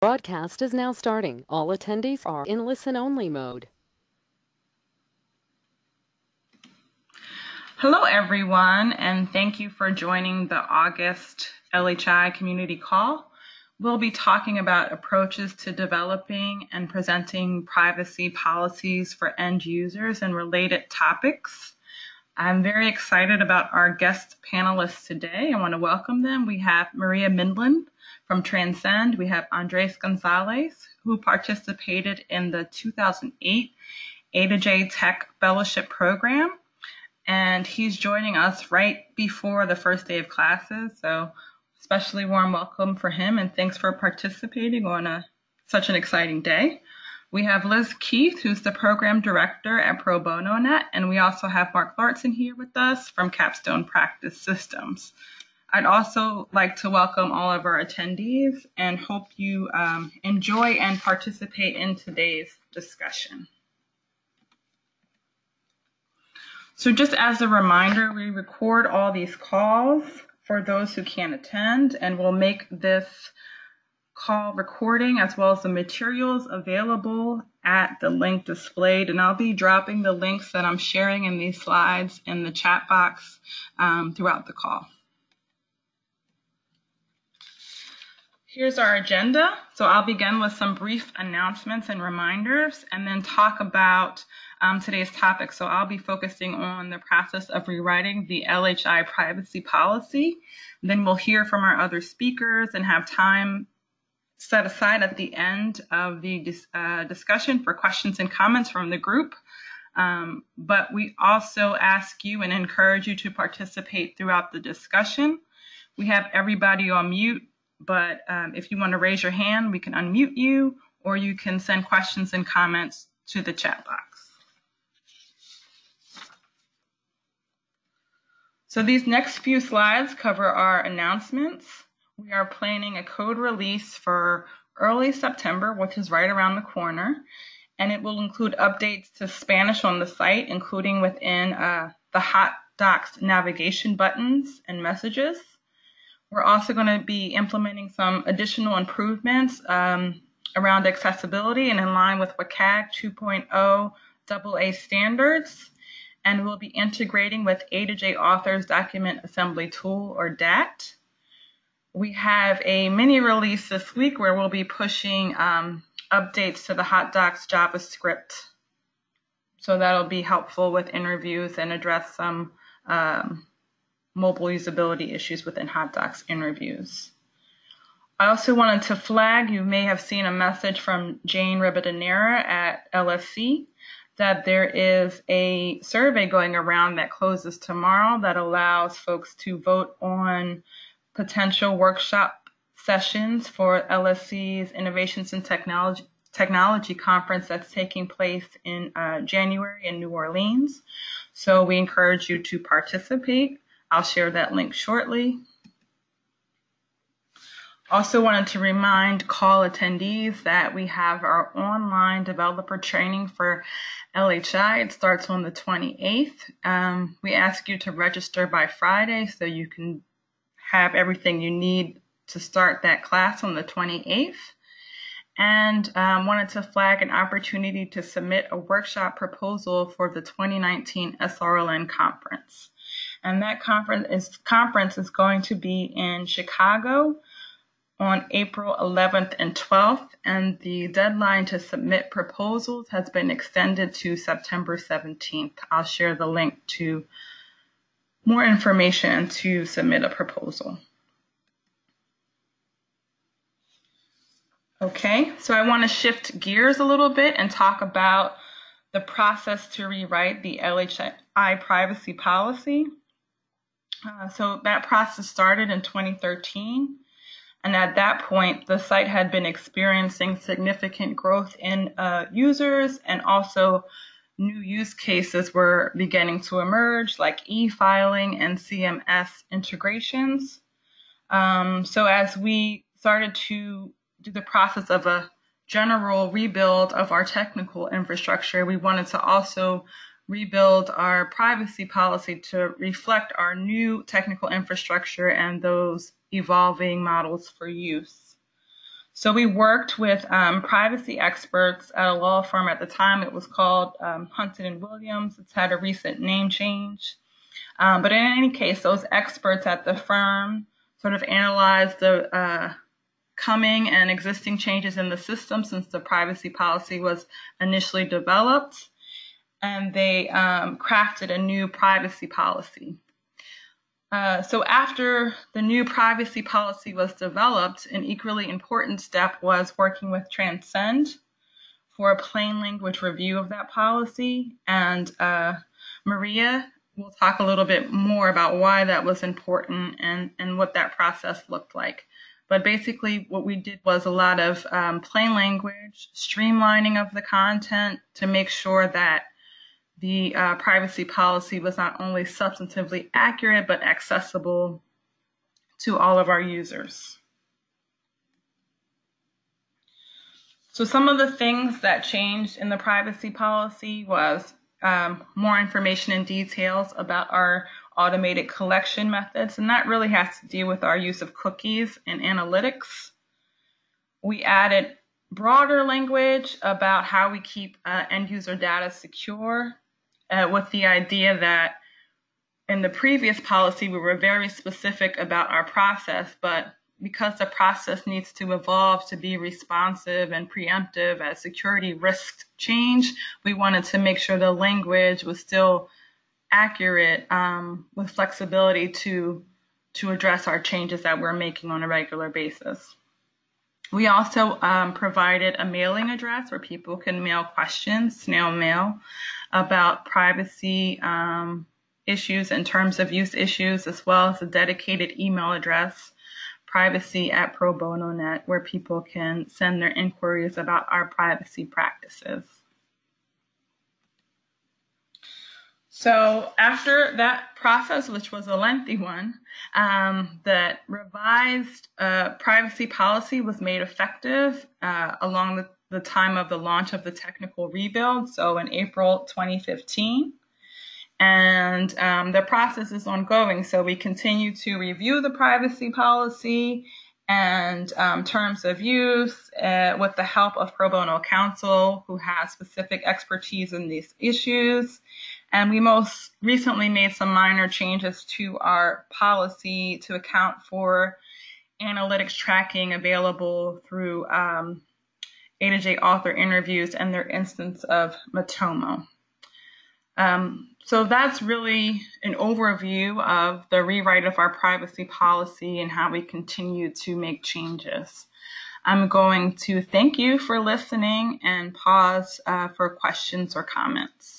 Broadcast is now starting. All attendees are in listen-only mode. Hello, everyone, and thank you for joining the August LHI community call. We'll be talking about approaches to developing and presenting privacy policies for end users and related topics. I'm very excited about our guest panelists today. I want to welcome them. We have Maria Mindlin from Transcend. We have Andrés González, who participated in the 2008 A2J Tech Fellowship Program. And he's joining us right before the first day of classes. So especially warm welcome for him, and thanks for participating on such an exciting day. We have Liz Keith, who's the program director at Pro Bono Net, and we also have Mark Larson here with us from Capstone Practice Systems. I'd also like to welcome all of our attendees and hope you enjoy and participate in today's discussion. So just as a reminder, we record all these calls for those who can't attend, and we'll make this call recording as well as the materials available at the link displayed. And I'll be dropping the links that I'm sharing in these slides in the chat box throughout the call. Here's our agenda. So I'll begin with some brief announcements and reminders, and then talk about today's topic. So I'll be focusing on the process of rewriting the LHI privacy policy. Then we'll hear from our other speakers and have time set aside at the end of the discussion for questions and comments from the group. But we also ask you and encourage you to participate throughout the discussion. We have everybody on mute, but if you want to raise your hand, we can unmute you, or you can send questions and comments to the chat box. So these next few slides cover our announcements. We are planning a code release for early September, which is right around the corner, and it will include updates to Spanish on the site, including within the hot docs navigation buttons and messages. We're also going to be implementing some additional improvements around accessibility and in line with WCAG 2.0 AA standards. And we'll be integrating with A2J Authors Document Assembly Tool, or DAT. We have a mini release this week where we'll be pushing updates to the Hot Docs JavaScript. So that'll be helpful with interviews and address some mobile usability issues within Hot Docs interviews. I also wanted to flag, you may have seen a message from Jane Ribadenera at LSC that there is a survey going around that closes tomorrow that allows folks to vote on potential workshop sessions for LSC's Innovations in Technology Conference that's taking place in January in New Orleans. So we encourage you to participate. I'll share that link shortly. Also wanted to remind call attendees that we have our online developer training for LHI. It starts on the 28th. We ask you to register by Friday so you can have everything you need to start that class on the 28th. And wanted to flag an opportunity to submit a workshop proposal for the 2019 SRLN conference. And that conference is going to be in Chicago on April 11th and 12th, and the deadline to submit proposals has been extended to September 17th. I'll share the link to more information to submit a proposal. Okay, so I want to shift gears a little bit and talk about the process to rewrite the LHI privacy policy. So that process started in 2013. And at that point, the site had been experiencing significant growth in users, and also new use cases were beginning to emerge, like e-filing and CMS integrations. So as we started to do the process of a general rebuild of our technical infrastructure, we wanted to also rebuild our privacy policy to reflect our new technical infrastructure and those evolving models for use. So we worked with privacy experts at a law firm. At the time, it was called Hunton & Williams. It's had a recent name change. But in any case, those experts at the firm sort of analyzed the coming and existing changes in the system since the privacy policy was initially developed, and they crafted a new privacy policy. So after the new privacy policy was developed, an equally important step was working with Transcend for a plain language review of that policy. And Maria will talk a little bit more about why that was important and what that process looked like. But basically what we did was a lot of plain language, streamlining of the content to make sure that the privacy policy was not only substantively accurate, but accessible to all of our users. So some of the things that changed in the privacy policy was more information and details about our automated collection methods, and that really has to do with our use of cookies and analytics. We added broader language about how we keep end user data secure, with the idea that in the previous policy, we were very specific about our process, but because the process needs to evolve to be responsive and preemptive as security risks change, we wanted to make sure the language was still accurate with flexibility to address our changes that we're making on a regular basis. We also provided a mailing address where people can mail questions, snail mail, about privacy issues and terms of use issues, as well as a dedicated email address, privacy@probono.net, where people can send their inquiries about our privacy practices. So after that process, which was a lengthy one, that revised privacy policy was made effective along the time of the launch of the technical rebuild, so in April 2015. And the process is ongoing, so we continue to review the privacy policy and terms of use with the help of pro bono counsel who has specific expertise in these issues. And we most recently made some minor changes to our policy to account for analytics tracking available through A to J author interviews and their instance of Matomo. So that's really an overview of the rewrite of our privacy policy and how we continue to make changes. I'm going to thank you for listening and pause for questions or comments.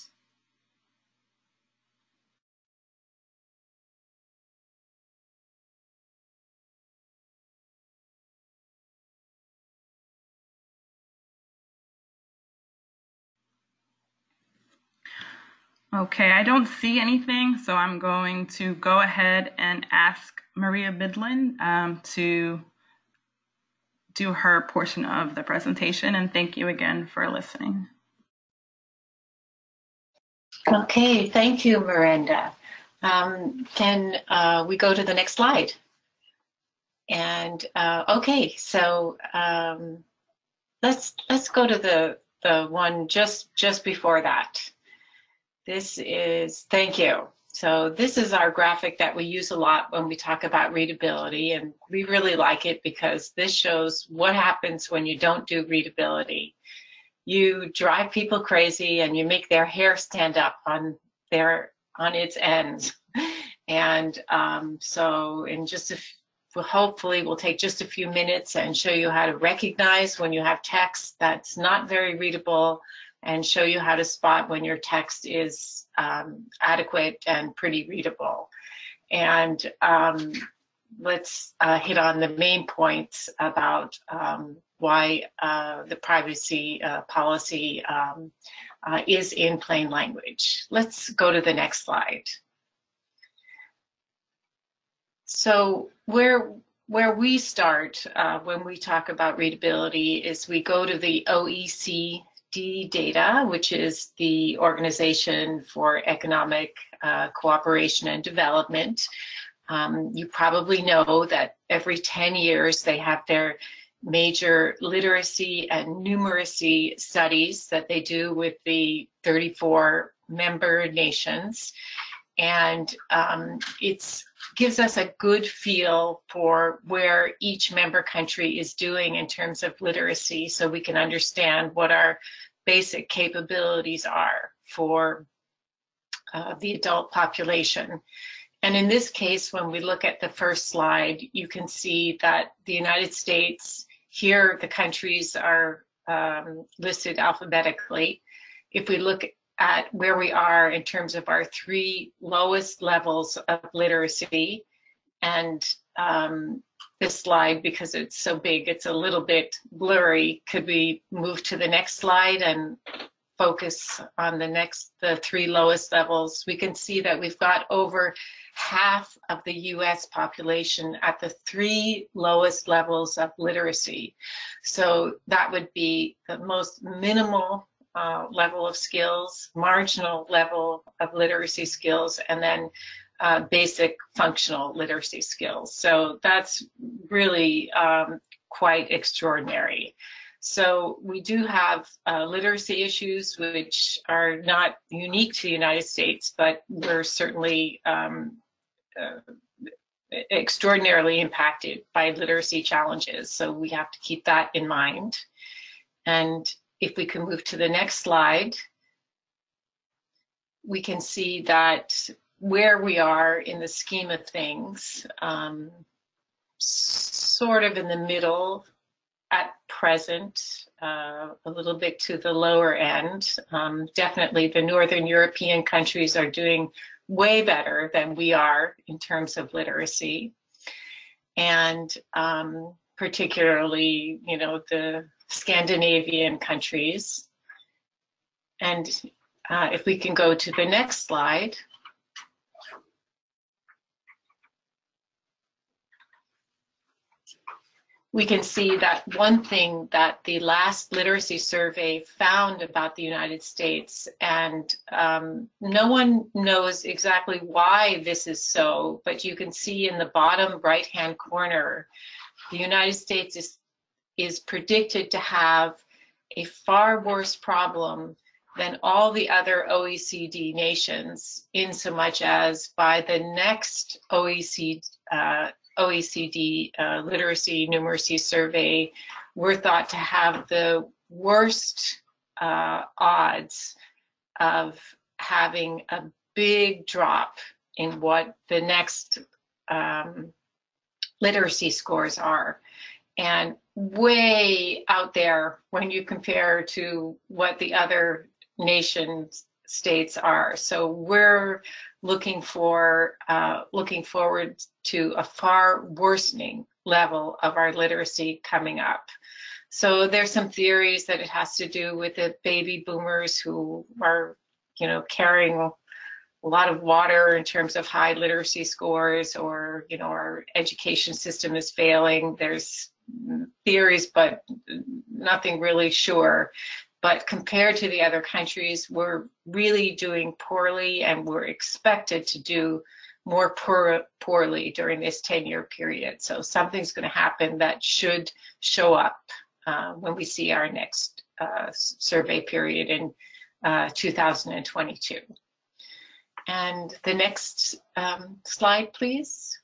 Okay, I don't see anything, so I'm going to go ahead and ask Maria Mindlin to do her portion of the presentation, and thank you again for listening. Okay, thank you, Miranda. Can we go to the next slide? And okay, so let's go to the one just before that. This is, thank you. So this is our graphic that we use a lot when we talk about readability, and we really like it because this shows what happens when you don't do readability. You drive people crazy and you make their hair stand up on its ends. And so in just hopefully we'll take just a few minutes and show you how to recognize when you have text that's not very readable, and show you how to spot when your text is adequate and pretty readable. And let's hit on the main points about why the privacy policy is in plain language. Let's go to the next slide. So where we start when we talk about readability is we go to the OECD data, which is the Organization for Economic Cooperation and Development. You probably know that every 10 years they have their major literacy and numeracy studies that they do with the 34 member nations. And it gives us a good feel for where each member country is doing in terms of literacy, so we can understand what our basic capabilities are for the adult population. And in this case, when we look at the first slide, you can see that the United States, here the countries are listed alphabetically. If we look at where we are in terms of our 3 lowest levels of literacy, and this slide, because it's so big, it's a little bit blurry. Could we move to the next slide and focus on the 3 lowest levels? We can see that we've got over half of the US population at the 3 lowest levels of literacy. So that would be the most minimal level of skills, marginal level of literacy skills, and then basic functional literacy skills. So that's really quite extraordinary. So we do have literacy issues which are not unique to the United States, but we're certainly extraordinarily impacted by literacy challenges. So we have to keep that in mind. And if we can move to the next slide, we can see that where we are in the scheme of things, sort of in the middle at present, a little bit to the lower end. Definitely the Northern European countries are doing way better than we are in terms of literacy. And particularly, you know, the Scandinavian countries. And if we can go to the next slide. We can see that one thing that the last literacy survey found about the United States, and no one knows exactly why this is so, but you can see in the bottom right-hand corner, the United States is predicted to have a far worse problem than all the other OECD nations, in so much as by the next OECD literacy numeracy survey, we're thought to have the worst odds of having a big drop in what the next literacy scores are, and way out there when you compare to what the other nation states are. So we're looking forward to a far worsening level of our literacy coming up. So there's some theories that it has to do with the baby boomers who are, you know, carrying a lot of water in terms of high literacy scores, or, you know, our education system is failing. There's theories, but nothing really sure. But compared to the other countries, we're really doing poorly, and we're expected to do more poorly during this 10-year period. So something's going to happen that should show up when we see our next survey period in 2022. And the next slide, please.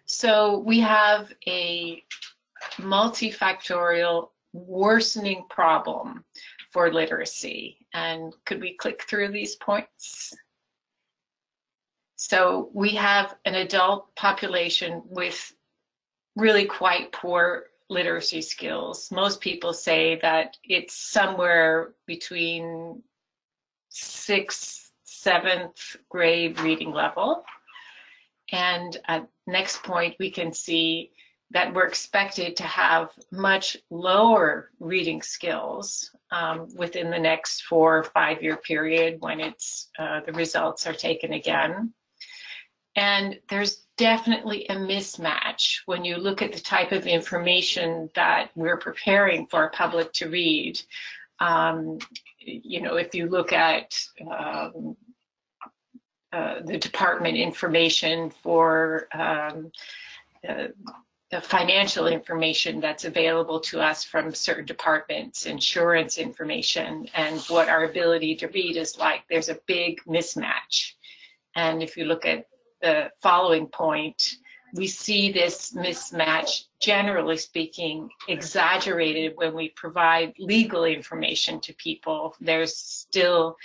So we have a multifactorial worsening problem for literacy. And could we click through these points? So we have an adult population with really quite poor literacy skills. Most people say that it's somewhere between 6th, 7th grade reading level. And at next point, we can see that we're expected to have much lower reading skills within the next 4 or 5 year period when it's the results are taken again. And there's definitely a mismatch when you look at the type of information that we're preparing for our public to read. You know, if you look at the department information for financial information that's available to us from certain departments, insurance information, and what our ability to read is like. There's a big mismatch. And if you look at the following point, we see this mismatch, generally speaking, exaggerated when we provide legal information to people. There's still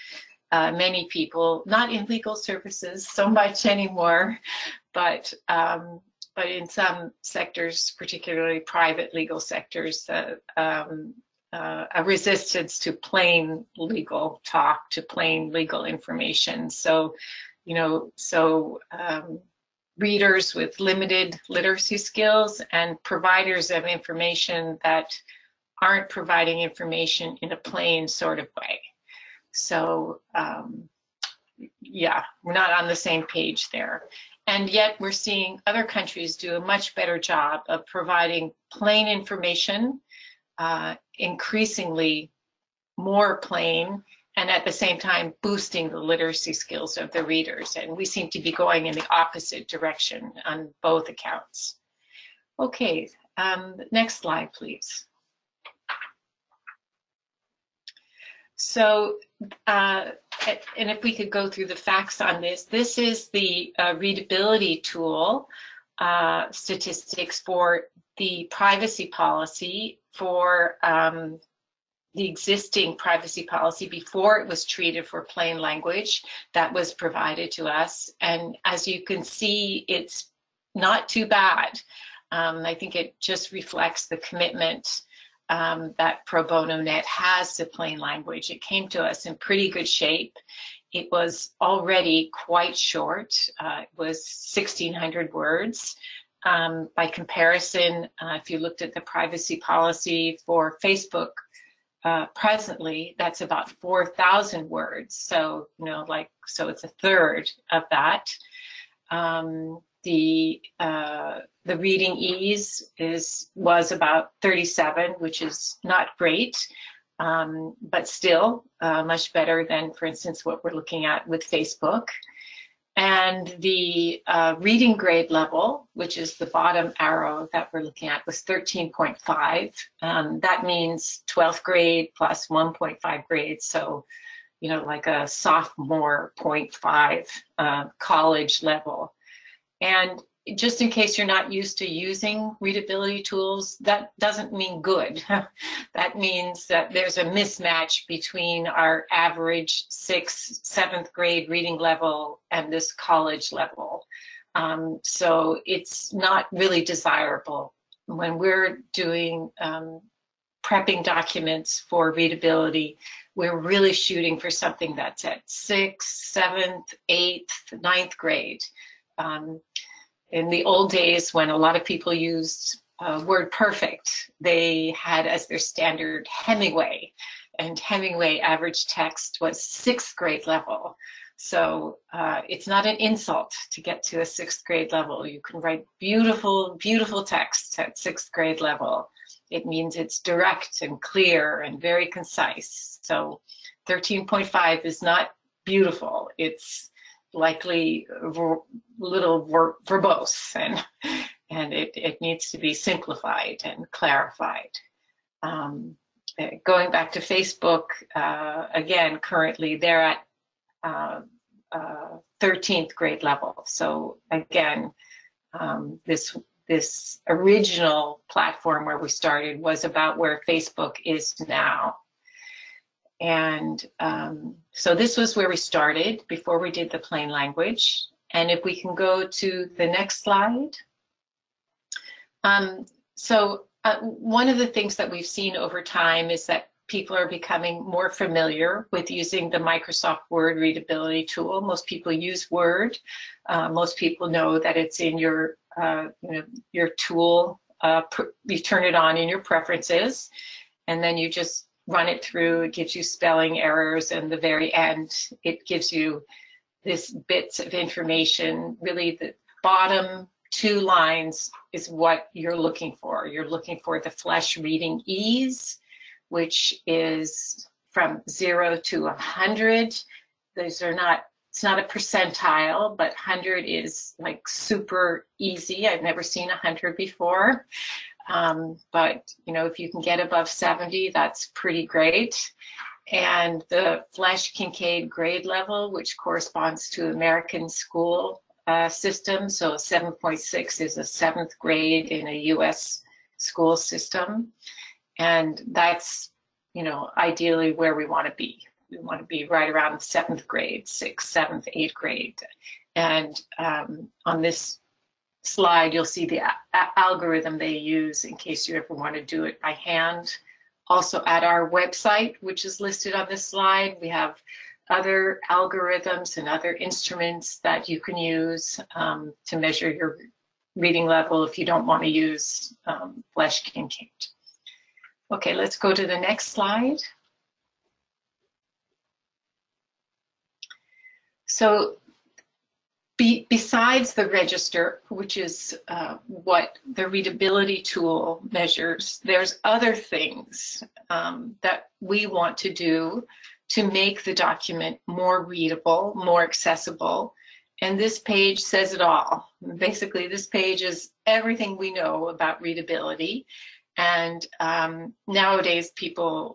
many people, not in legal services so much anymore, but in some sectors, particularly private legal sectors, a resistance to plain legal talk, to plain legal information. So, readers with limited literacy skills and providers of information that aren't providing information in a plain sort of way. So, yeah, we're not on the same page there. And yet we're seeing other countries do a much better job of providing plain information, increasingly more plain, and at the same time boosting the literacy skills of the readers. And we seem to be going in the opposite direction on both accounts. Okay, next slide, please. So, and if we could go through the facts on this, this is the readability tool statistics for the privacy policy for the existing privacy policy before it was treated for plain language that was provided to us. And as you can see, it's not too bad. I think it just reflects the commitment that Pro Bono Net has to plain language. It came to us in pretty good shape. It was already quite short. It was 1,600 words. By comparison, if you looked at the privacy policy for Facebook presently, that's about 4,000 words. So, so it's a third of that. The reading ease was about 37, which is not great, but still much better than, for instance, what we're looking at with Facebook. And the reading grade level, which is the bottom arrow that we're looking at, was 13.5. That means 12th grade plus 1.5 grades. So, like a sophomore 0.5 college level. And just in case you're not used to using readability tools, that doesn't mean good. That means that there's a mismatch between our average 6th, 7th grade reading level and this college level. So it's not really desirable. When we're doing prepping documents for readability, we're really shooting for something that's at 6th, 7th, 8th, 9th grade. In the old days, when a lot of people used WordPerfect, they had as their standard Hemingway, and Hemingway average text was 6th grade level. So it's not an insult to get to a 6th grade level. You can write beautiful, beautiful text at 6th grade level. It means it's direct and clear and very concise. So 13.5 is not beautiful. It's likely a little verbose, and it needs to be simplified and clarified. Going back to Facebook, again, currently they're at 13th grade level. So again, this original platform where we started was about where Facebook is now. And so this was where we started before we did the plain language. And if we can go to the next slide. One of the things that we've seen over time is that people are becoming more familiar with using the Microsoft Word readability tool. Most people use Word. Most people know that it's in your tool. You turn it on in your preferences, and then you just run it through. It gives you spelling errors, and the very end, it gives you this bits of information. Really, the bottom 2 lines is what you're looking for. You're looking for the flesh reading ease, which is from 0 to 100. These are not It's not a percentile, but 100 is like super easy. I've never seen 100 before. But you know, if you can get above 70, that's pretty great. And the Flesch-Kincaid grade level, which corresponds to American school system. So 7.6 is a 7th grade in a US school system. And that's, you know, ideally where we want to be. We want to be right around 7th grade, 6th, 7th, 8th grade. And on this slide, you'll see the algorithm they use in case you ever want to do it by hand. Also at our website, which is listed on this slide, we have other algorithms and other instruments that you can use to measure your reading level if you don't want to use Flesch-Kincaid. Okay, let's go to the next slide. So besides the register, which is what the readability tool measures, there's other things that we want to do to make the document more readable, more accessible. And this page says it all. Basically, this page is everything we know about readability. And nowadays,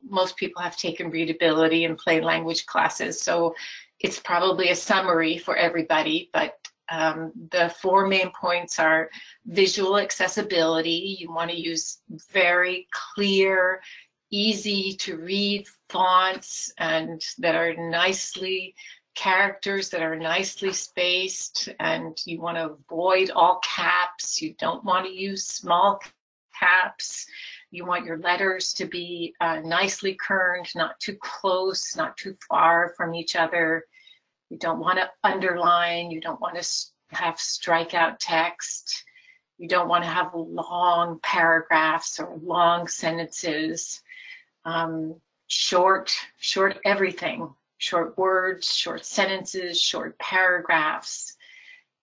most people have taken readability in plain language classes. So it's probably a summary for everybody, but the 4 main points are visual accessibility. You want to use very clear, easy to read fonts and that are characters that are nicely spaced, and you want to avoid all caps. You don't want to use small caps. You want your letters to be nicely kerned, not too close, not too far from each other. You don't want to underline. You don't want to have strikeout text. You don't want to have long paragraphs or long sentences. Short everything. Short words, short sentences, short paragraphs.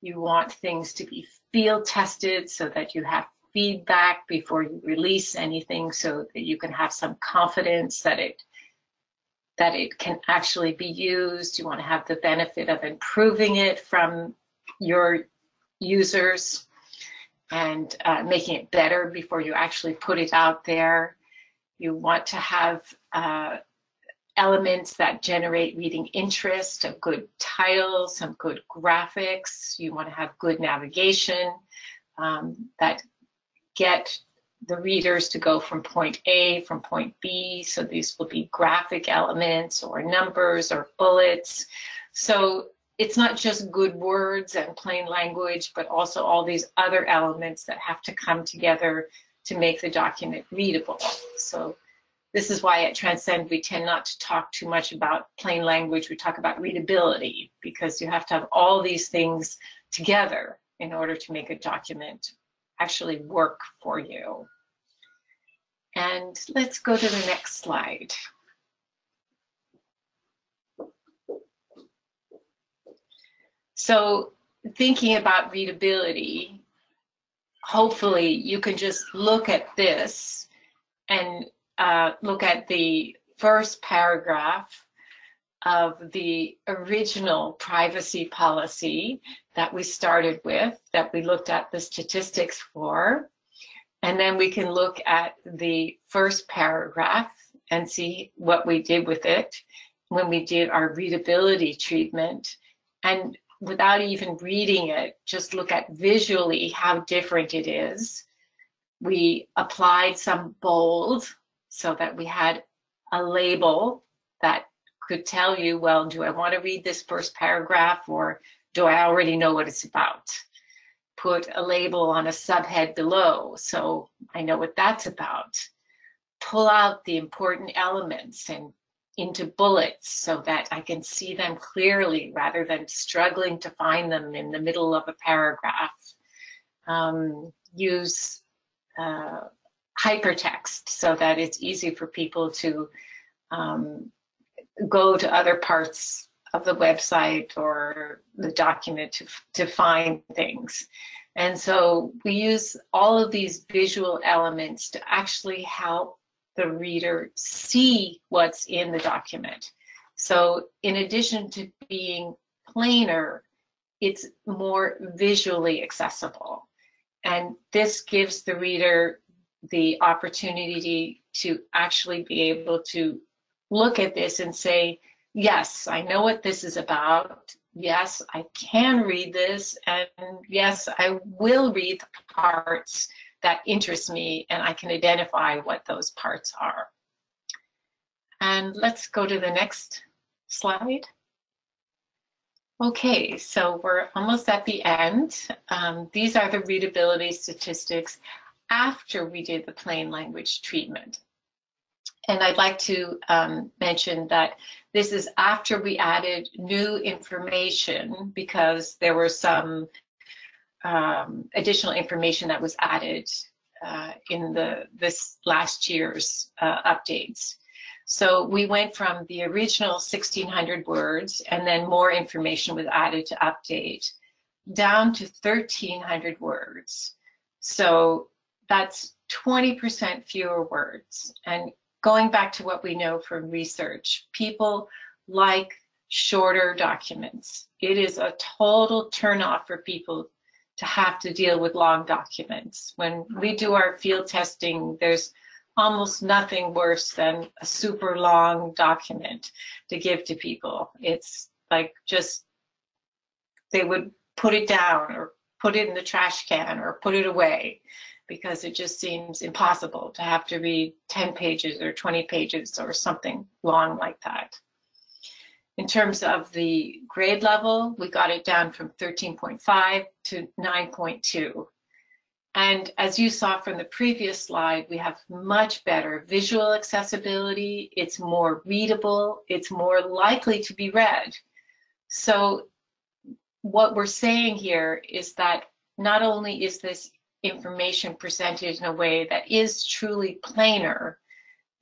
You want things to be field tested so that you have feedback before you release anything, so that you can have some confidence that it can actually be used. You want to have the benefit of improving it from your users and making it better before you actually put it out there. You want to have elements that generate reading interest, a good title, some good graphics. You want to have good navigation that get the readers to go from point A, from point B. So these will be graphic elements or numbers or bullets. So it's not just good words and plain language, but also all these other elements that have to come together to make the document readable. So this is why at Transcend we tend not to talk too much about plain language. We talk about readability, because you have to have all these things together in order to make a document actually work for you. And let's go to the next slide. So thinking about readability, hopefully you can just look at this and look at the first paragraph of the original privacy policy that we started with, that we looked at the statistics for. And then we can look at the first paragraph and see what we did with it when we did our readability treatment. And without even reading it, just look at visually how different it is. We applied some bold so that we had a label that could tell you, well, do I want to read this first paragraph, or do I already know what it's about? Put a label on a subhead below so I know what that's about. Pull out the important elements and into bullets so that I can see them clearly rather than struggling to find them in the middle of a paragraph. Use hypertext so that it's easy for people to go to other parts of the website or the document to find things. And so we use all of these visual elements to actually help the reader see what's in the document. So in addition to being plainer, it's more visually accessible. And this gives the reader the opportunity to actually be able to look at this and say, yes, I know what this is about. Yes, I can read this. And yes, I will read the parts that interest me, and I can identify what those parts are. And let's go to the next slide. Okay, so we're almost at the end. These are the readability statistics after we did the plain language treatment. And I'd like to mention that this is after we added new information, because there were some additional information that was added in this last year's updates. So we went from the original 1,600 words, and then more information was added to update, down to 1,300 words. So that's 20% fewer words. And going back to what we know from research, people like shorter documents. It is a total turnoff for people to have to deal with long documents. When we do our field testing, there's almost nothing worse than a super long document to give to people. It's like just, they would put it down or put it in the trash can or put it away, because it just seems impossible to have to read 10 pages or 20 pages or something long like that. In terms of the grade level, we got it down from 13.5 to 9.2. And as you saw from the previous slide, we have much better visual accessibility. It's more readable. It's more likely to be read. So what we're saying here is that not only is this information presented in a way that is truly plainer,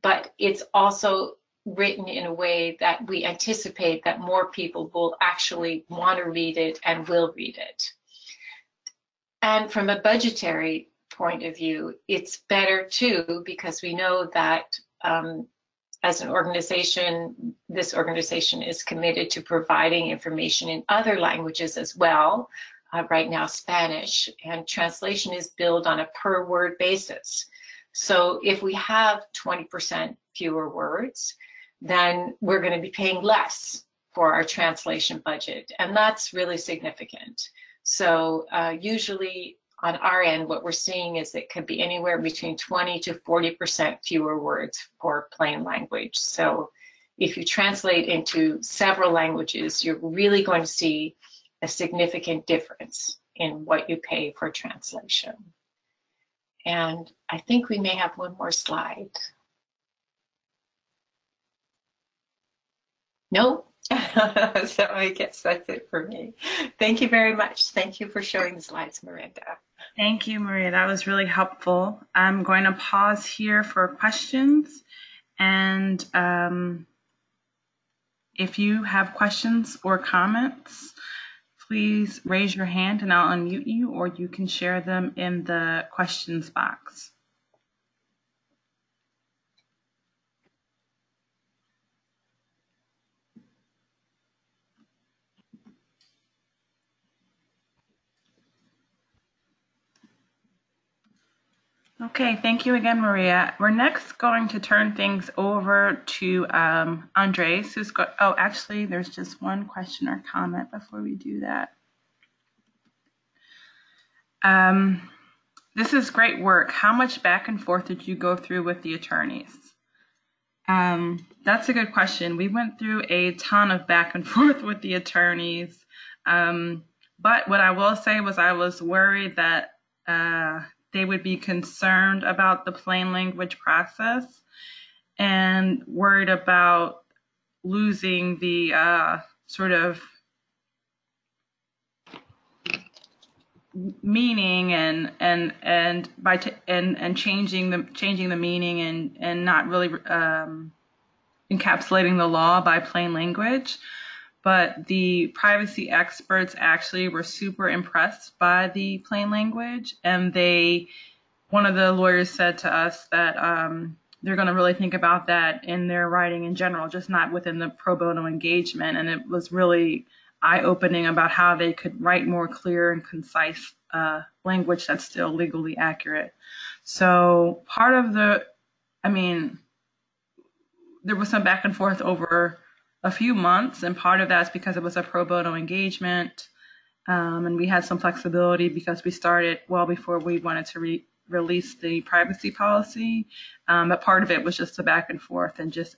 but it's also written in a way that we anticipate that more people will actually want to read it and will read it. And from a budgetary point of view, it's better too, because we know that as an organization, this organization is committed to providing information in other languages as well. Right now, Spanish, and translation is billed on a per word basis. So if we have 20% fewer words, then we're going to be paying less for our translation budget, and that's really significant. So usually on our end, what we're seeing is it could be anywhere between 20 to 40% fewer words for plain language. So if you translate into several languages, you're really going to see a significant difference in what you pay for translation. And I think we may have one more slide. No? So I guess that's it for me. Thank you very much. Thank you for showing the slides, Miranda. Thank you, Maria. That was really helpful. I'm going to pause here for questions. And if you have questions or comments, please raise your hand and I'll unmute you, or you can share them in the questions box. Okay, thank you again, Maria. We're next going to turn things over to Andrés, who's oh, actually, there's just one question or comment before we do that. This is great work. How much back and forth did you go through with the attorneys? That's a good question. We went through a ton of back and forth with the attorneys. But what I will say was I was worried that they would be concerned about the plain language process and worried about losing the sort of meaning and changing the meaning and not really encapsulating the law by plain language. But the privacy experts actually were super impressed by the plain language, and one of the lawyers said to us that they're going to really think about that in their writing in general, just not within the pro bono engagement. And it was really eye-opening about how they could write more clear and concise language that's still legally accurate. So part of there was some back and forth over a few months, and part of that's because it was a pro bono engagement, and we had some flexibility because we started well before we wanted to release the privacy policy, but part of it was just the back and forth and just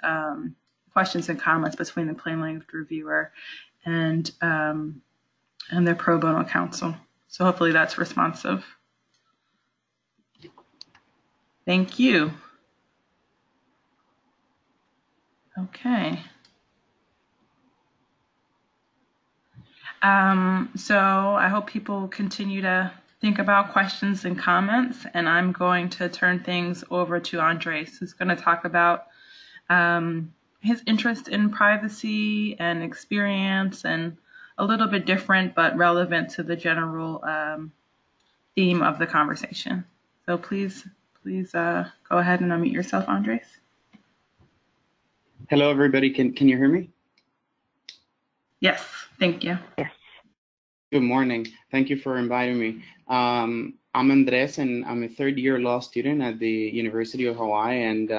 questions and comments between the plain language reviewer and their pro bono counsel. So hopefully that's responsive. Thank you. Okay. So I hope people continue to think about questions and comments, and I'm going to turn things over to Andrés, who's going to talk about his interest in privacy and experience, and a little bit different but relevant to the general theme of the conversation. So please go ahead and unmute yourself, Andrés. Hello, everybody. Can you hear me? Yes, thank you. Yes. Good morning. Thank you for inviting me. I'm Andrés, and I'm a third-year law student at the University of Hawaii. And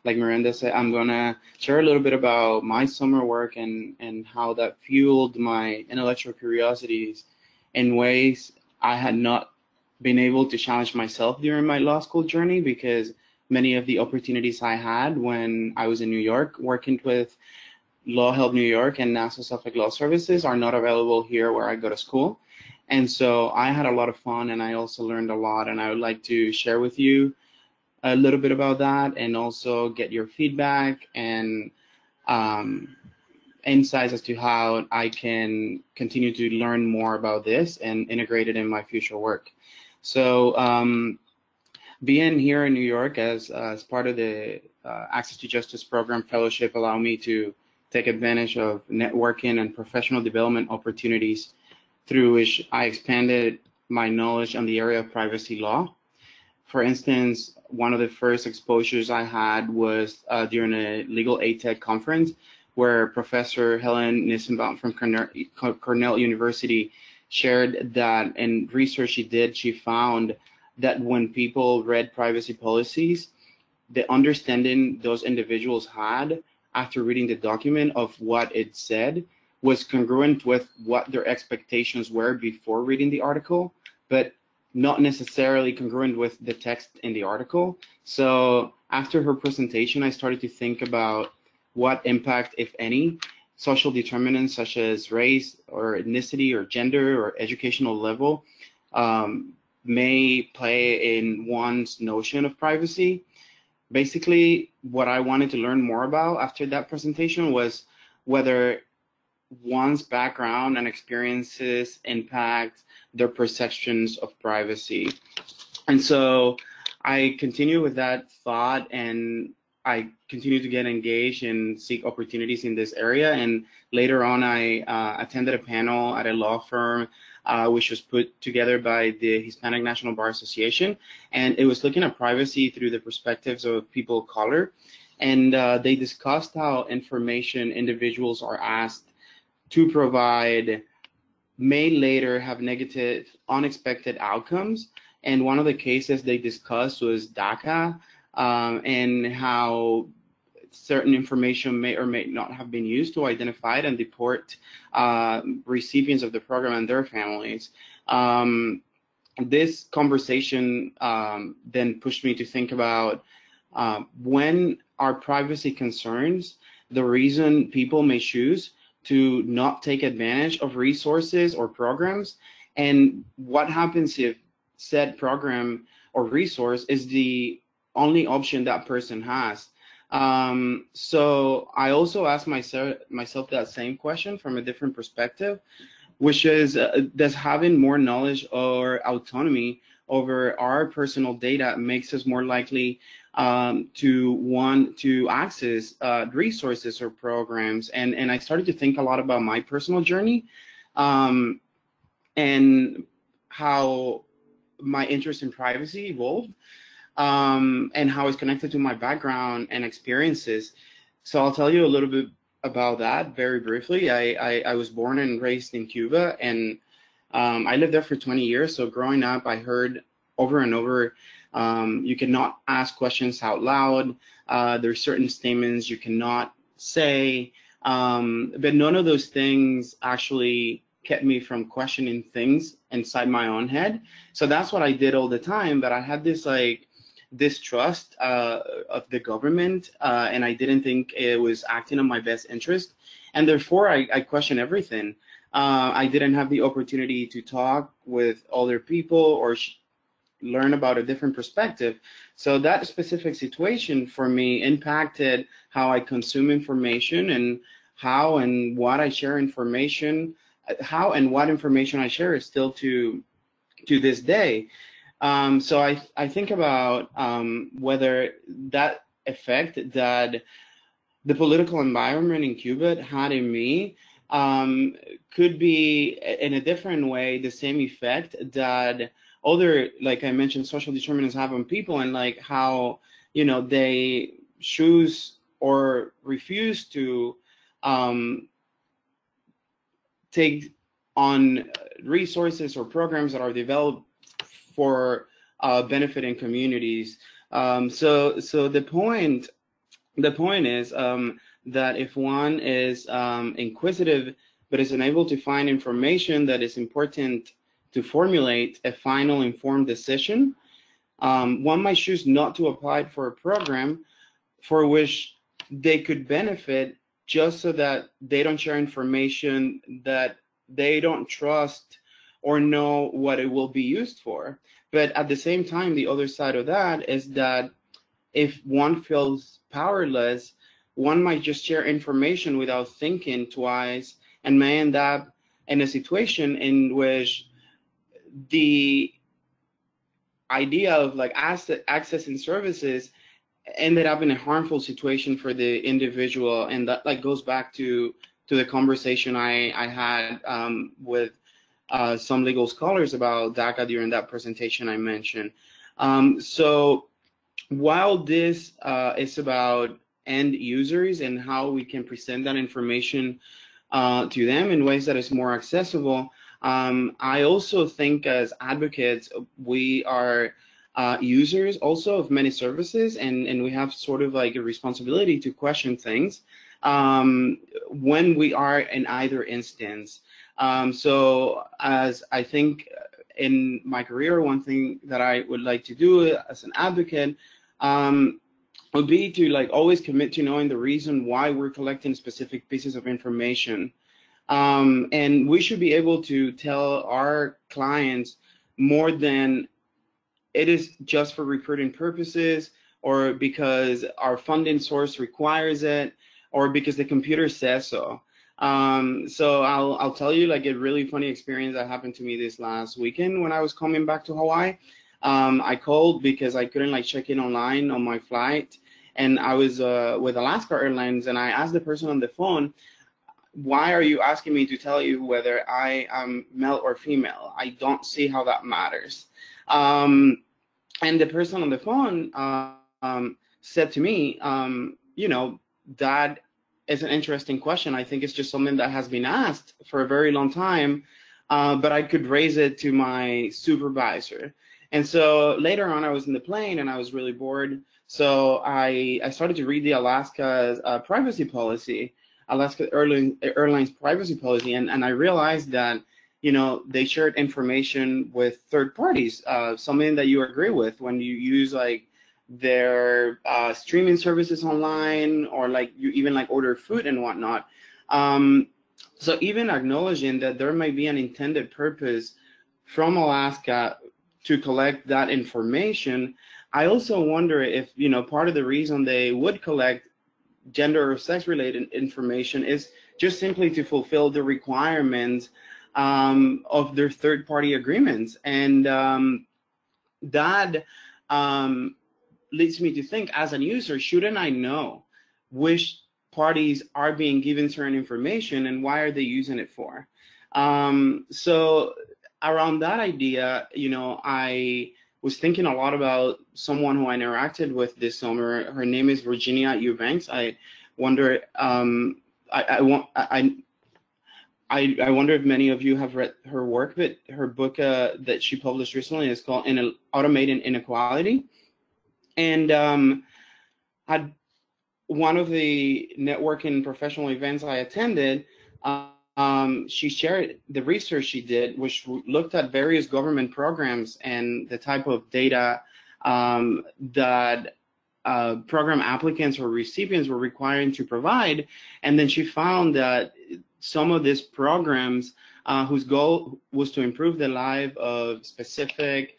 like Miranda said, I'm going to share a little bit about my summer work and how that fueled my intellectual curiosities in ways I had not been able to challenge myself during my law school journey, because many of the opportunities I had when I was in New York working with LawHelp New York and Nassau Suffolk Law Services are not available here where I go to school. And so I had a lot of fun, and I also learned a lot, and I would like to share with you a little bit about that, and also get your feedback and insights as to how I can continue to learn more about this and integrate it in my future work. So being here in New York as part of the Access to Justice Program Fellowship allowed me to take advantage of networking and professional development opportunities through which I expanded my knowledge on the area of privacy law. For instance, one of the first exposures I had was during a legal ATEC conference, where Professor Helen Nissenbaum from Cornell University shared that in research she did, she found that when people read privacy policies, the understanding those individuals had after reading the document of what it said was congruent with what their expectations were before reading the article, but not necessarily congruent with the text in the article. So after her presentation, I started to think about what impact, if any, social determinants such as race or ethnicity or gender or educational level may play in one's notion of privacy. Basically, what I wanted to learn more about after that presentation was whether one's background and experiences impact their perceptions of privacy. And so I continue with that thought, and I continue to get engaged and seek opportunities in this area. And later on, I attended a panel at a law firm which was put together by the Hispanic National Bar Association. And it was looking at privacy through the perspectives of people of color. And they discussed how information individuals are asked to provide may later have negative, unexpected outcomes. And one of the cases they discussed was DACA, and how certain information may or may not have been used to identify and deport recipients of the program and their families. This conversation then pushed me to think about when our privacy concerns, the reason people may choose to not take advantage of resources or programs, and what happens if said program or resource is the only option that person has. So I also asked myself that same question from a different perspective, which is, does having more knowledge or autonomy over our personal data makes us more likely to want to access resources or programs? And I started to think a lot about my personal journey and how my interest in privacy evolved, and how it's connected to my background and experiences. So I'll tell you a little bit about that very briefly. I was born and raised in Cuba, and I lived there for 20 years. So growing up, I heard over and over, you cannot ask questions out loud. There's certain statements you cannot say, but none of those things actually kept me from questioning things inside my own head. So that's what I did all the time. But I had this like distrust of the government, and I didn't think it was acting in my best interest, and therefore I questioned everything. I didn't have the opportunity to talk with other people or learn about a different perspective. So that specific situation for me impacted how I consume information and how and what I share information, how and what information I share is still to this day. So I think about whether that effect that the political environment in Cuba had in me could be in a different way the same effect that other, like I mentioned, social determinants have on people, and like how, you know, they choose or refuse to take on resources or programs that are developed for benefiting communities. So the point is that if one is inquisitive but is unable to find information that is important to formulate a final informed decision, one might choose not to apply for a program for which they could benefit, just so that they don't share information that they don't trust or know what it will be used for. But at the same time, the other side of that is that if one feels powerless, one might just share information without thinking twice and may end up in a situation in which the idea of like accessing services ended up in a harmful situation for the individual. And that like goes back to the conversation I had with some legal scholars about DACA during that presentation I mentioned. So while this is about end users and how we can present that information to them in ways that is more accessible, I also think as advocates, we are users also of many services, and we have sort of like a responsibility to question things when we are in either instance. So as I think in my career, one thing that I would like to do as an advocate would be to like always commit to knowing the reason why we're collecting specific pieces of information. And we should be able to tell our clients more than it is just for recruiting purposes, or because our funding source requires it, or because the computer says so. So I'll tell you like a really funny experience that happened to me this last weekend when I was coming back to Hawaii. I called because I couldn't like check in online on my flight, and I was with Alaska Airlines, and I asked the person on the phone, why are you asking me to tell you whether I am male or female? I don't see how that matters. And the person on the phone said to me, you know, that is an interesting question. I think it's just something that has been asked for a very long time, but I could raise it to my supervisor. And so later on, I was in the plane and I was really bored. So I started to read the Alaska's privacy policy, Alaska Airlines privacy policy, and I realized that, you know, they shared information with third parties, something that you agree with when you use like their streaming services online, or like you even like order food and whatnot. So even acknowledging that there might be an intended purpose from Alaska to collect that information, I also wonder if, you know, part of the reason they would collect gender or sex related information is just simply to fulfill the requirements of their third party agreements. And that leads me to think, as a user, shouldn't I know which parties are being given certain information and why are they using it for? So around that idea, you know, I was thinking a lot about someone who I interacted with this summer. Her name is Virginia Eubanks. I wonder, I wonder if many of you have read her work, but her book that she published recently is called Automating Inequality. And at one of the networking professional events I attended, she shared the research she did, which looked at various government programs and the type of data that program applicants or recipients were requiring to provide. And then she found that some of these programs whose goal was to improve the life of specific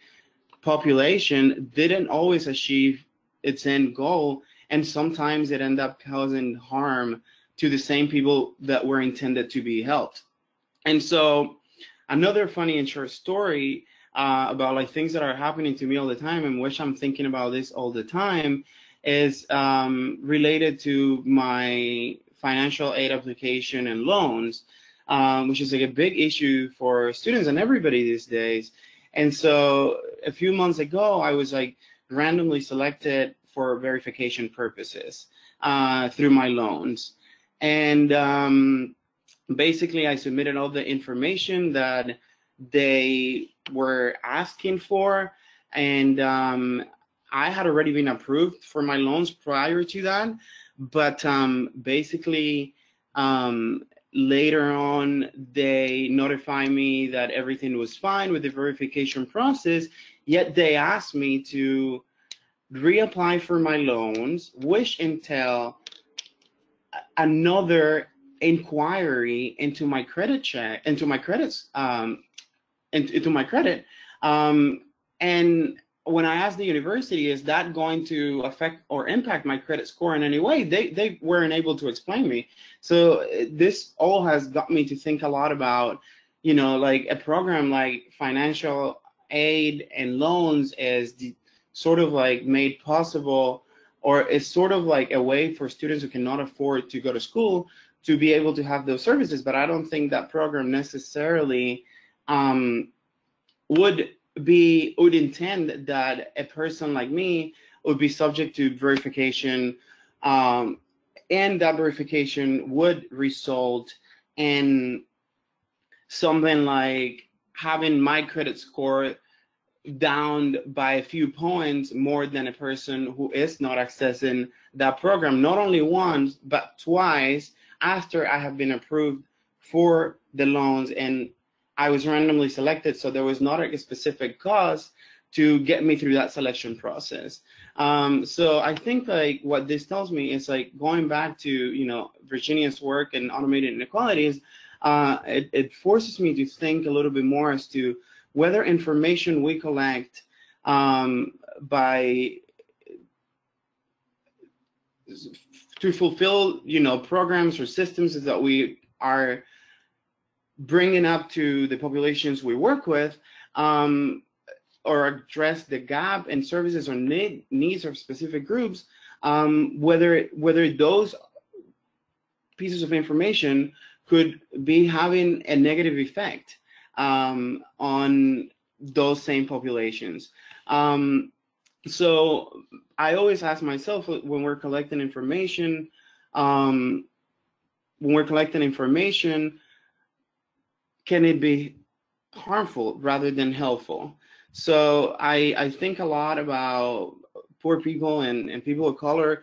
population didn't always achieve its end goal, and sometimes it ended up causing harm to the same people that were intended to be helped. And so another funny and short story about like things that are happening to me all the time, and which I'm thinking about this all the time, is related to my financial aid application and loans, which is like a big issue for students and everybody these days. And so a few months ago, I was like randomly selected for verification purposes through my loans. And basically, I submitted all the information that they were asking for, and I had already been approved for my loans prior to that. But basically, later on, they notified me that everything was fine with the verification process, yet they asked me to reapply for my loans, which entail another inquiry into my credit check, into my credits, into my credit. And when I asked the university, is that going to affect or impact my credit score in any way, they weren't able to explain me. So this all has got me to think a lot about, you know, like a program like financial aid and loans is sort of like made possible, or is sort of like a way for students who cannot afford to go to school to be able to have those services. But I don't think that program necessarily would intend that a person like me would be subject to verification, and that verification would result in something like having my credit score down by a few points more than a person who is not accessing that program, not only once, but twice after I have been approved for the loans and I was randomly selected. So there was not a specific cause to get me through that selection process. So I think like what this tells me is like going back to, you know, Virginia's work and automated inequalities, it forces me to think a little bit more as to whether information we collect to fulfill, you know, programs or systems that we are bringing up to the populations we work with, or address the gap in services or needs of specific groups, whether those pieces of information could be having a negative effect on those same populations. So I always ask myself when we're collecting information, can it be harmful rather than helpful? So I think a lot about poor people and people of color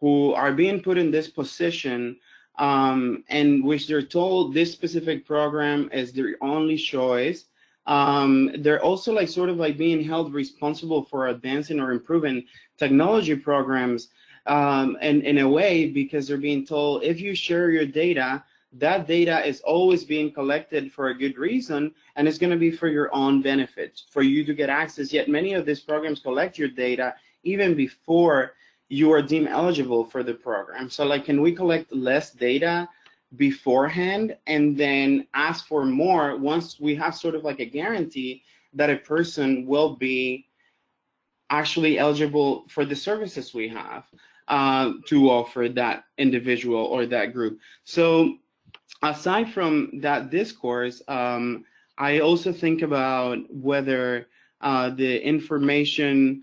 who are being put in this position, and which they're told this specific program is their only choice. They're also like sort of like being held responsible for advancing or improving technology programs, and in a way, because they're being told if you share your data, that data is always being collected for a good reason, and it's going to be for your own benefit, for you to get access. Yet many of these programs collect your data even before you are deemed eligible for the program. So like, can we collect less data beforehand and then ask for more once we have sort of like a guarantee that a person will be actually eligible for the services we have to offer that individual or that group? So aside from that discourse, I also think about whether the information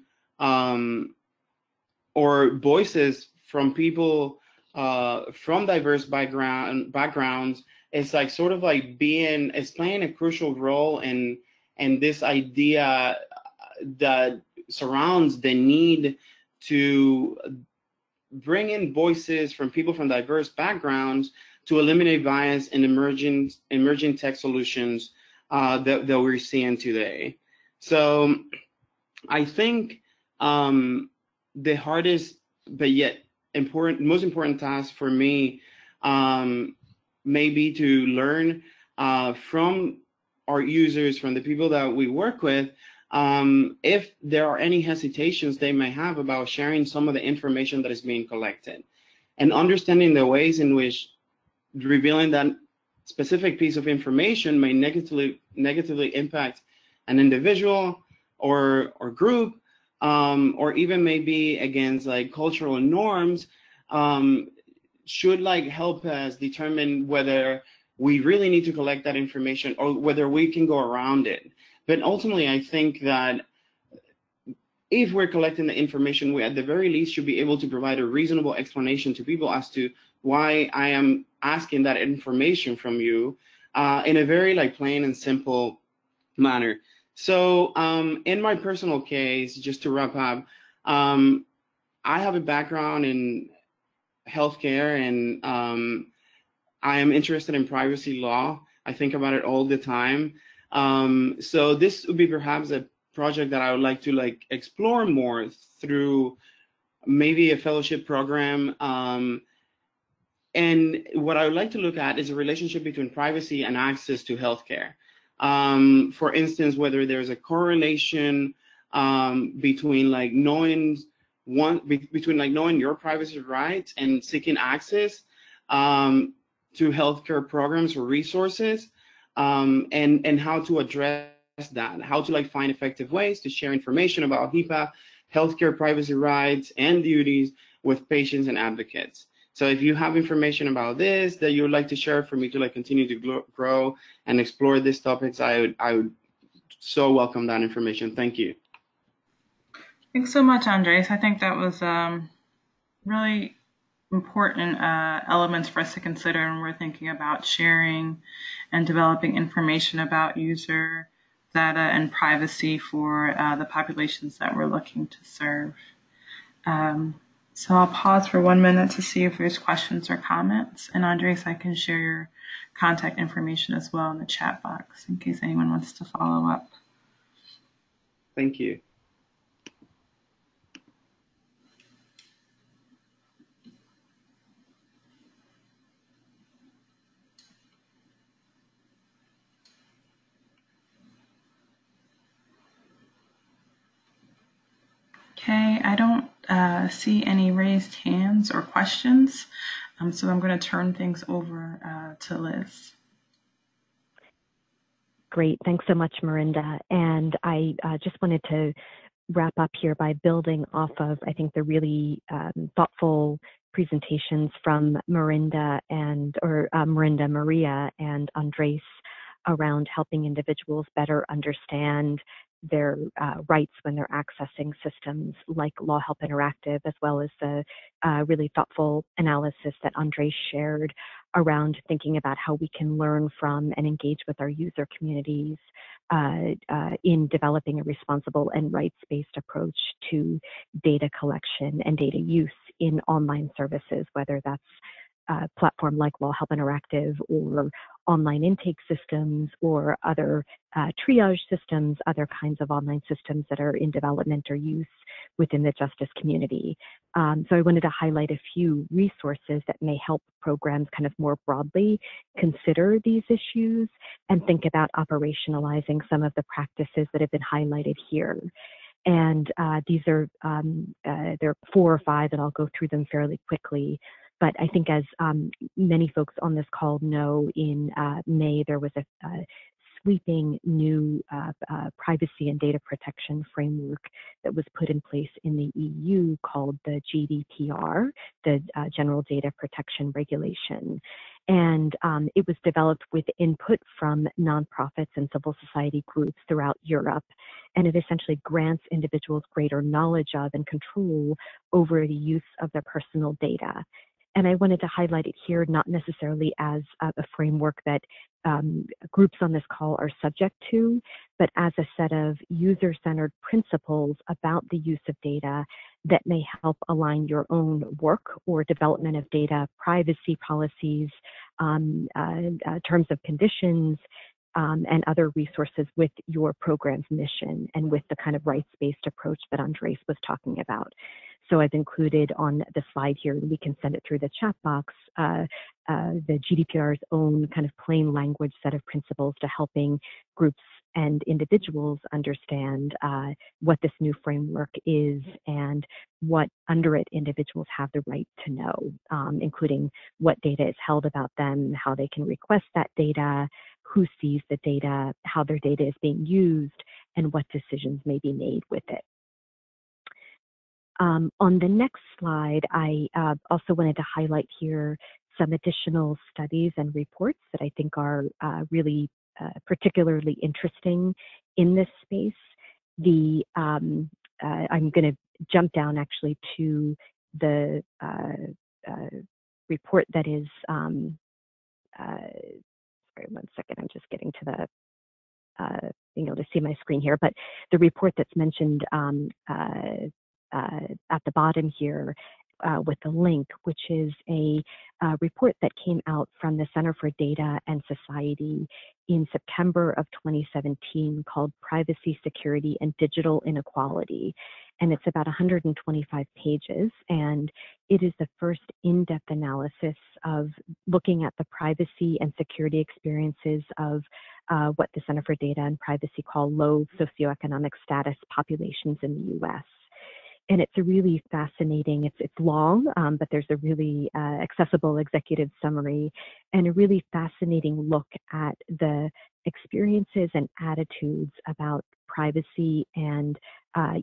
or voices from people from diverse backgrounds is like sort of like is playing a crucial role in this idea that surrounds the need to bring in voices from people from diverse backgrounds to eliminate bias in emerging tech solutions that we're seeing today. So I think the hardest but yet most important task for me may be to learn from our users, from the people that we work with, if there are any hesitations they may have about sharing some of the information that is being collected, and understanding the ways in which revealing that specific piece of information may negatively impact an individual or group, or even maybe against like cultural norms, should like help us determine whether we really need to collect that information or whether we can go around it. But ultimately, I think that if we're collecting the information, we at the very least should be able to provide a reasonable explanation to people as to why I am asking that information from you in a very like plain and simple manner. So in my personal case, just to wrap up, I have a background in healthcare, and I am interested in privacy law. I think about it all the time. So this would be perhaps a project that I would like to like explore more through maybe a fellowship program. And what I would like to look at is a relationship between privacy and access to healthcare. For instance, whether there's a correlation between like knowing your privacy rights and seeking access to healthcare programs or resources, and how to address that, how to like find effective ways to share information about HIPAA, healthcare privacy rights and duties with patients and advocates. So if you have information about this that you would like to share for me to like continue to grow and explore these topics, I would so welcome that information. Thank you. Thanks so much, Andrés. I think that was really important elements for us to consider when we're thinking about sharing and developing information about user data and privacy for the populations that we're looking to serve. So I'll pause for 1 minute to see if there's questions or comments. And Andrés, I can share your contact information as well in the chat box in case anyone wants to follow up. Thank you. Okay, I don't see any raised hands or questions, so I'm going to turn things over to Liz. Great, thanks so much, Mirinda. And I just wanted to wrap up here by building off of, I think, the really thoughtful presentations from Mirinda, Maria, and Andrés around helping individuals better understand their rights when they're accessing systems like LawHelp Interactive, as well as the really thoughtful analysis that Andrés shared around thinking about how we can learn from and engage with our user communities in developing a responsible and rights-based approach to data collection and data use in online services, whether that's a platform like LawHelp Interactive or online intake systems or other triage systems, other kinds of online systems that are in development or use within the justice community. So I wanted to highlight a few resources that may help programs kind of more broadly consider these issues and think about operationalizing some of the practices that have been highlighted here. And these are, there are 4 or 5, and I'll go through them fairly quickly. But I think as many folks on this call know, in May, there was a sweeping new privacy and data protection framework that was put in place in the EU called the GDPR, the General Data Protection Regulation. And it was developed with input from nonprofits and civil society groups throughout Europe. And it essentially grants individuals greater knowledge of and control over the use of their personal data. And I wanted to highlight it here, not necessarily as a framework that groups on this call are subject to, but as a set of user-centered principles about the use of data that may help align your own work or development of data privacy policies, terms of conditions, and other resources with your program's mission and with the kind of rights-based approach that Andrés was talking about. So I've included on the slide here, and we can send it through the chat box, the GDPR's own kind of plain language set of principles to helping groups and individuals understand what this new framework is and what under it individuals have the right to know, including what data is held about them, how they can request that data, who sees the data, how their data is being used, and what decisions may be made with it. On the next slide, I also wanted to highlight here some additional studies and reports that I think are really particularly interesting in this space. I'm going to jump down actually to the report that is, sorry, 1 second, I'm just getting to the being able to see my screen here, but the report that's mentioned at the bottom here with the link, which is a report that came out from the Center for Data and Society in September of 2017 called Privacy, Security, and Digital Inequality. And it's about 125 pages, and it is the first in-depth analysis of looking at the privacy and security experiences of what the Center for Data and Privacy call low socioeconomic status populations in the US. And it's a really fascinating, it's long, but there's a really accessible executive summary and a really fascinating look at the experiences and attitudes about privacy and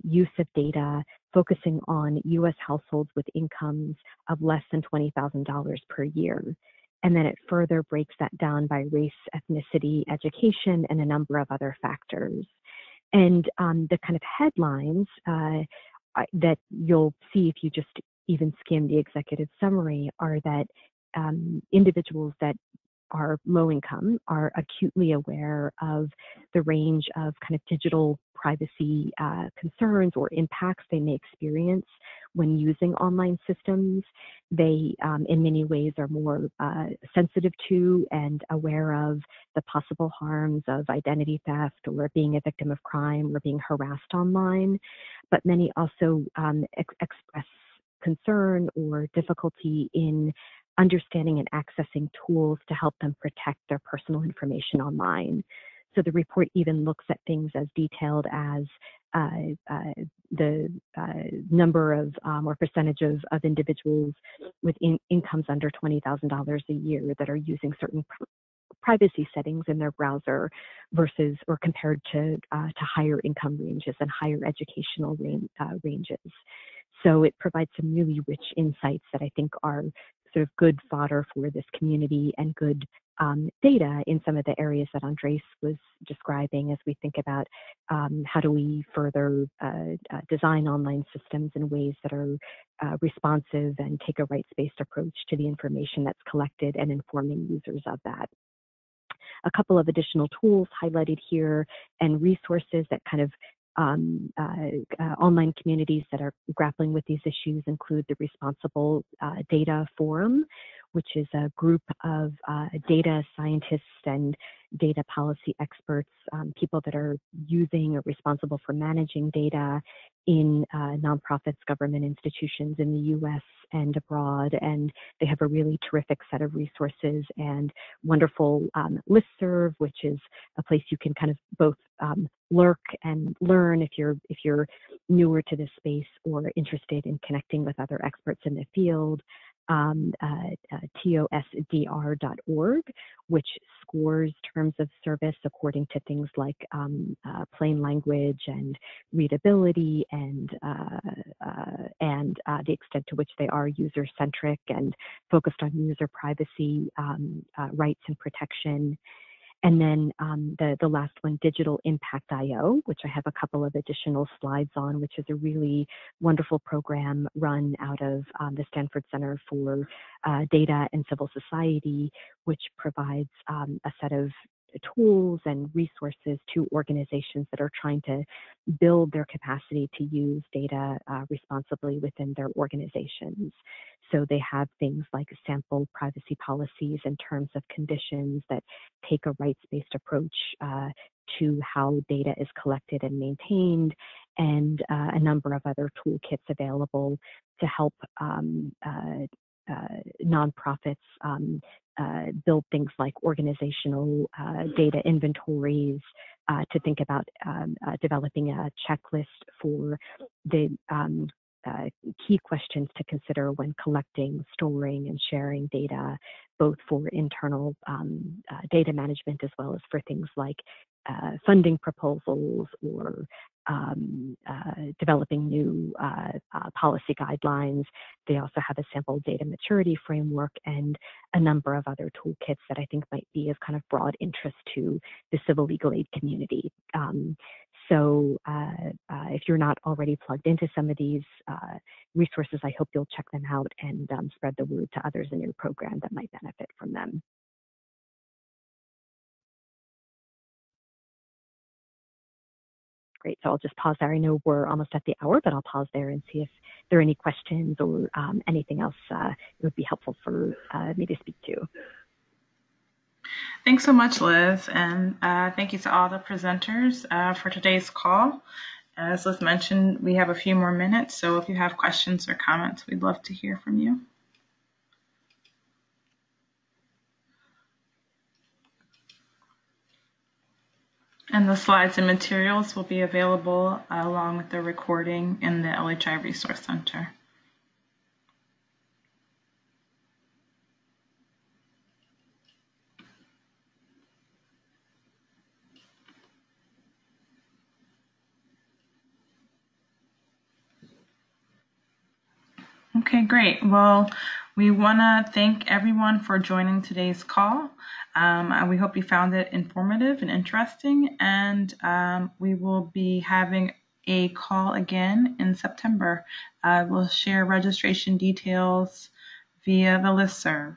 use of data, focusing on US households with incomes of less than $20,000 per year. And then it further breaks that down by race, ethnicity, education, and a number of other factors. And the kind of headlines that you'll see if you just even skim the executive summary are that individuals that are low income are acutely aware of the range of kind of digital privacy concerns or impacts they may experience when using online systems. They, in many ways, are more sensitive to and aware of the possible harms of identity theft or being a victim of crime or being harassed online. But many also express concern or difficulty in understanding and accessing tools to help them protect their personal information online. So the report even looks at things as detailed as the number of or percentage of individuals with incomes under $20,000 a year that are using certain privacy settings in their browser versus or compared to higher income ranges and higher educational ranges. So it provides some really rich insights that I think are sort of good fodder for this community and good data in some of the areas that Andrés was describing as we think about how do we further design online systems in ways that are responsive and take a rights-based approach to the information that's collected and informing users of that. A couple of additional tools highlighted here and resources that kind of online communities that are grappling with these issues include the Responsible Data Forum, which is a group of data scientists and data policy experts, people that are using or responsible for managing data in nonprofits, government institutions in the US and abroad. And they have a really terrific set of resources and wonderful listserv, which is a place you can kind of both lurk and learn if you're newer to this space or interested in connecting with other experts in the field. TOSDR.org, which scores terms of service according to things like plain language and readability and the extent to which they are user-centric and focused on user privacy rights and protection. And then the last one, Digital Impact IO, which I have a couple of additional slides on, which is a really wonderful program run out of the Stanford Center for Data and Civil Society, which provides a set of tools and resources to organizations that are trying to build their capacity to use data responsibly within their organizations. So they have things like sample privacy policies and terms of conditions that take a rights-based approach to how data is collected and maintained, and a number of other toolkits available to help nonprofits build things like organizational data inventories, to think about developing a checklist for the key questions to consider when collecting, storing, and sharing data, both for internal data management as well as for things like funding proposals or developing new policy guidelines. They also have a sample data maturity framework and a number of other toolkits that I think might be of kind of broad interest to the civil legal aid community. So if you're not already plugged into some of these resources, I hope you'll check them out and spread the word to others in your program that might benefit from them. Great, so I'll just pause there. I know we're almost at the hour, but I'll pause there and see if there are any questions or anything else it would be helpful for me to speak to. Thanks so much, Liz, and thank you to all the presenters for today's call. As Liz mentioned, we have a few more minutes, so if you have questions or comments, we'd love to hear from you. And the slides and materials will be available along with the recording in the LHI Resource Center. Okay, great. Well, we want to thank everyone for joining today's call. We hope you found it informative and interesting, and we will be having a call again in September. We'll share registration details via the listserv.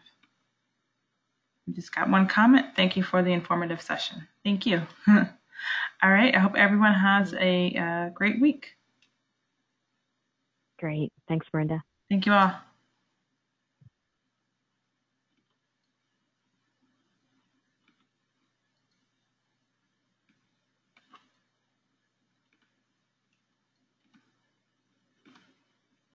We just got one comment. Thank you for the informative session. Thank you. All right, I hope everyone has a great week. Great. Thanks, Brenda. Thank you all.